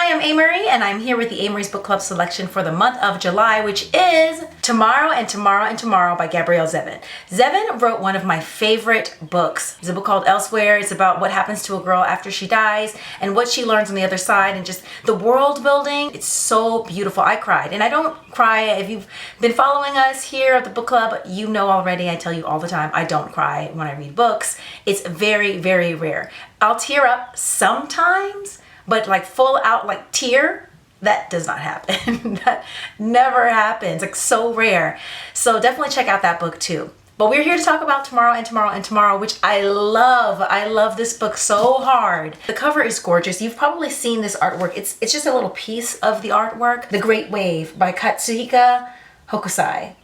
Hi, I'm Amory, and I'm here with the Amory's Book Club selection for the month of July, which is Tomorrow and Tomorrow and Tomorrow by Gabrielle Zevin. Zevin wrote one of my favorite books. It's a book called Elsewhere. It's about what happens to a girl after she dies and what she learns on the other side and just the world building. It's so beautiful. I cried, and I don't cry. If you've been following us here at the book club, you know already, I tell you all the time, I don't cry when I read books. It's very, very rare. I'll tear up sometimes, but like full out like tear, that does not happen. That never happens. Like so rare. So definitely check out that book too. But we're here to talk about Tomorrow and Tomorrow and Tomorrow, which I love. I love this book so hard. The cover is gorgeous. You've probably seen this artwork. It's just a little piece of the artwork. The Great Wave by Katsuhiko Hokusai.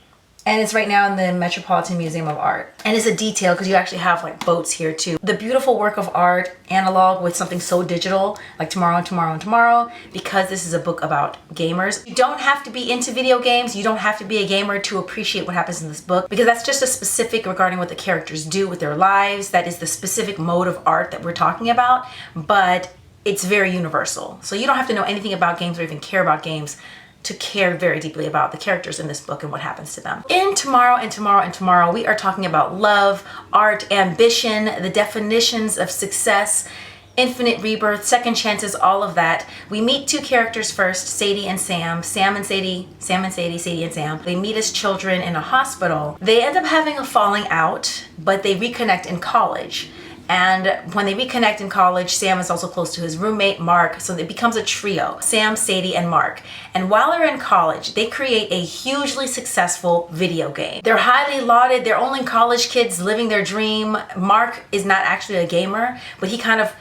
And it's right now in the Metropolitan Museum of Art. And it's a detail because you actually have like boats here too. The beautiful work of art, analog with something so digital, like Tomorrow and Tomorrow and Tomorrow, because this is a book about gamers. You don't have to be into video games. You don't have to be a gamer to appreciate what happens in this book, because that's just a specific regarding what the characters do with their lives. That is the specific mode of art that we're talking about, but it's very universal. So you don't have to know anything about games or even care about games to care very deeply about the characters in this book and what happens to them. In Tomorrow and Tomorrow and Tomorrow, we are talking about love, art, ambition, the definitions of success, infinite rebirth, second chances, all of that. We meet two characters first, Sadie and Sam. Sam and Sadie, Sadie and Sam. They meet as children in a hospital. They end up having a falling out, but they reconnect in college. And when they reconnect in college, Sam is also close to his roommate, Mark, so it becomes a trio, Sam, Sadie, and Mark. And while they're in college, they create a hugely successful video game. They're highly lauded, they're only college kids living their dream. Mark is not actually a gamer, but he kind of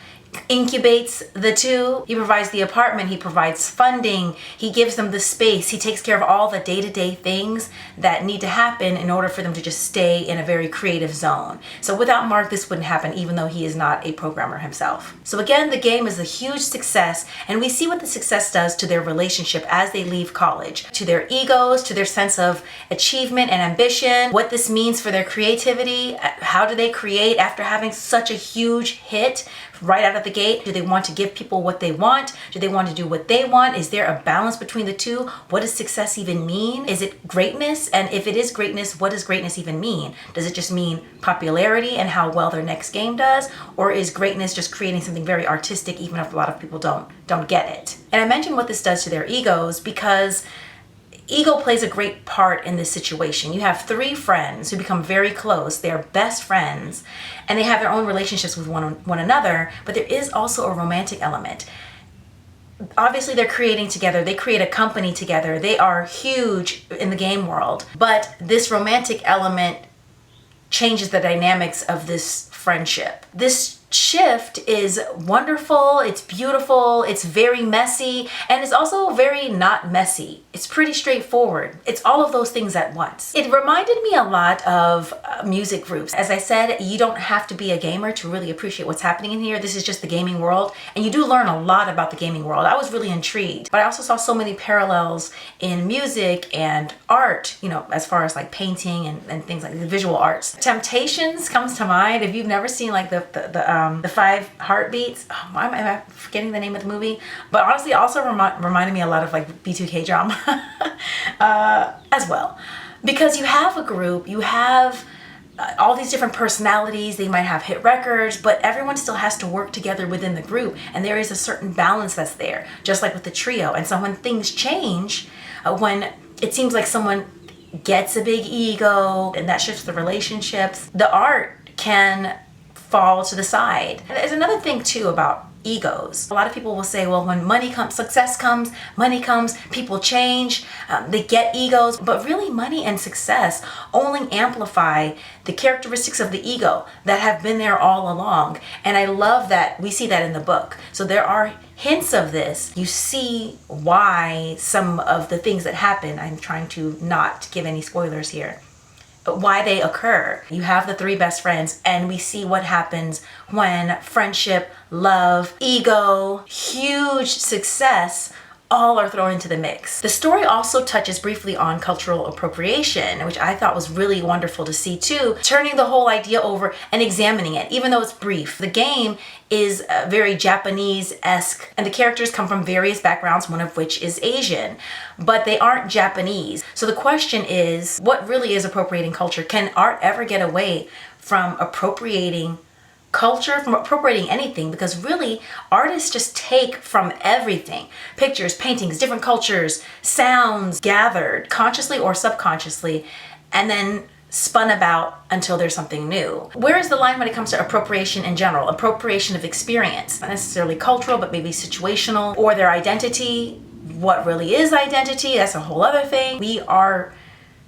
incubates the two. He provides the apartment, he provides funding, he gives them the space, he takes care of all the day-to-day things that need to happen in order for them to just stay in a very creative zone. So without Mark, this wouldn't happen, even though he is not a programmer himself. So again, the game is a huge success, and we see what the success does to their relationship as they leave college, to their egos, to their sense of achievement and ambition, what this means for their creativity. How do they create after having such a huge hit right out of the gate? Do they want to give people what they want? Do they want to do what they want? Is there a balance between the two? What does success even mean? Is it greatness? And if it is greatness, what does greatness even mean? Does it just mean popularity and how well their next game does? Or is greatness just creating something very artistic, even if a lot of people don't get it? And I mentioned what this does to their egos because ego plays a great part in this situation. You have three friends who become very close. They're best friends, and they have their own relationships with one another, but there is also a romantic element. Obviously, they're creating together. They create a company together. They are huge in the game world, but this romantic element changes the dynamics of this friendship. This shift is wonderful, it's beautiful, it's very messy, and it's also very not messy. It's pretty straightforward. It's all of those things at once. It reminded me a lot of music groups. As I said, you don't have to be a gamer to really appreciate what's happening in here. This is just the gaming world, and you do learn a lot about the gaming world. I was really intrigued, but I also saw so many parallels in music and art, you know, as far as like painting and things like the visual arts. Temptations comes to mind. If you've never seen like the 5 Heartbeats, why am I forgetting the name of the movie? But honestly, it also reminded me a lot of like B2K drama as well. Because you have a group, you have all these different personalities, they might have hit records, but everyone still has to work together within the group, and there is a certain balance that's there, just like with the trio. And so when things change, when it seems like someone gets a big ego and that shifts the relationships, the art can fall to the side. And there's another thing too about egos. A lot of people will say, well, when money comes, success comes, money comes, people change, they get egos, but really money and success only amplify the characteristics of the ego that have been there all along. And I love that we see that in the book. So there are hints of this. You see why some of the things that happen, I'm trying to not give any spoilers here, but why they occur. You have the three best friends, and we see what happens when friendship, love, ego, huge success all are thrown into the mix. The story also touches briefly on cultural appropriation, which I thought was really wonderful to see too, turning the whole idea over and examining it, even though it's brief. The game is very Japanese-esque, and the characters come from various backgrounds, one of which is Asian, but they aren't Japanese. So the question is, what really is appropriating culture? Can art ever get away from appropriating culture, from appropriating anything? Because really, artists just take from everything. Pictures, paintings, different cultures, sounds gathered consciously or subconsciously, and then spun about until there's something new. Where is the line when it comes to appropriation in general? Appropriation of experience, not necessarily cultural, but maybe situational, or their identity. What really is identity? That's a whole other thing. We are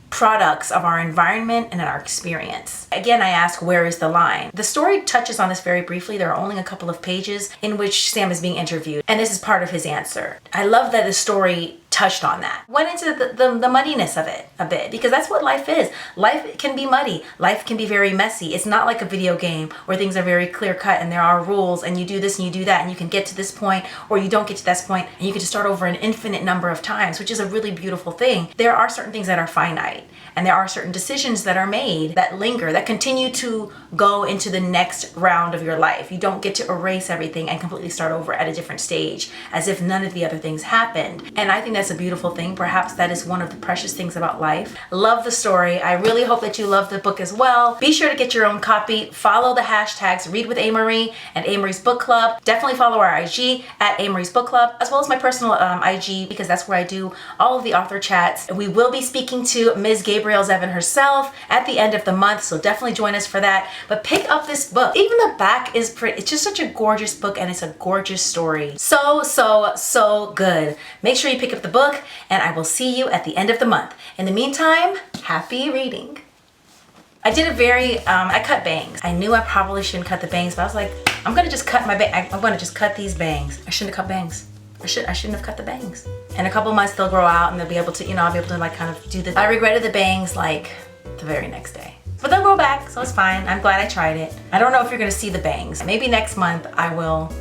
products of our environment and our experience. Again, I ask, where is the line? The story touches on this very briefly. There are only a couple of pages in which Sam is being interviewed, and this is part of his answer. I love that the story touched on that. Went into the muddiness of it a bit, because that's what life is. Life can be muddy. Life can be very messy. It's not like a video game where things are very clear cut and there are rules and you do this and you do that and you can get to this point or you don't get to this point and you can just start over an infinite number of times, which is a really beautiful thing. There are certain things that are finite, and there are certain decisions that are made that linger, that continue to go into the next round of your life. You don't get to erase everything and completely start over at a different stage as if none of the other things happened. And I think that's a beautiful thing. Perhaps that is one of the precious things about life. Love the story. I really hope that you love the book as well. Be sure to get your own copy. Follow the hashtags Read with Amorie and Amerie's Book Club. Definitely follow our IG at Amerie's Book Club, as well as my personal IG, because that's where I do all of the author chats. We will be speaking to Ms. Gabrielle Zevin herself at the end of the month, so definitely join us for that. But pick up this book. Even the back is pretty. It's just such a gorgeous book, and it's a gorgeous story. So good. Make sure you pick up the book, and I will see you at the end of the month. In the meantime, happy reading. I did a I cut bangs. I knew I probably shouldn't cut the bangs, but I was like, I'm gonna just cut my I'm gonna just cut these bangs. I shouldn't have cut bangs. I shouldn't have cut the bangs. In a couple months they'll grow out and they'll be able to, I'll be able to like kind of do this. I regretted the bangs like the very next day. But they'll grow back, so it's fine. I'm glad I tried it. I don't know if you're gonna see the bangs. Maybe next month I will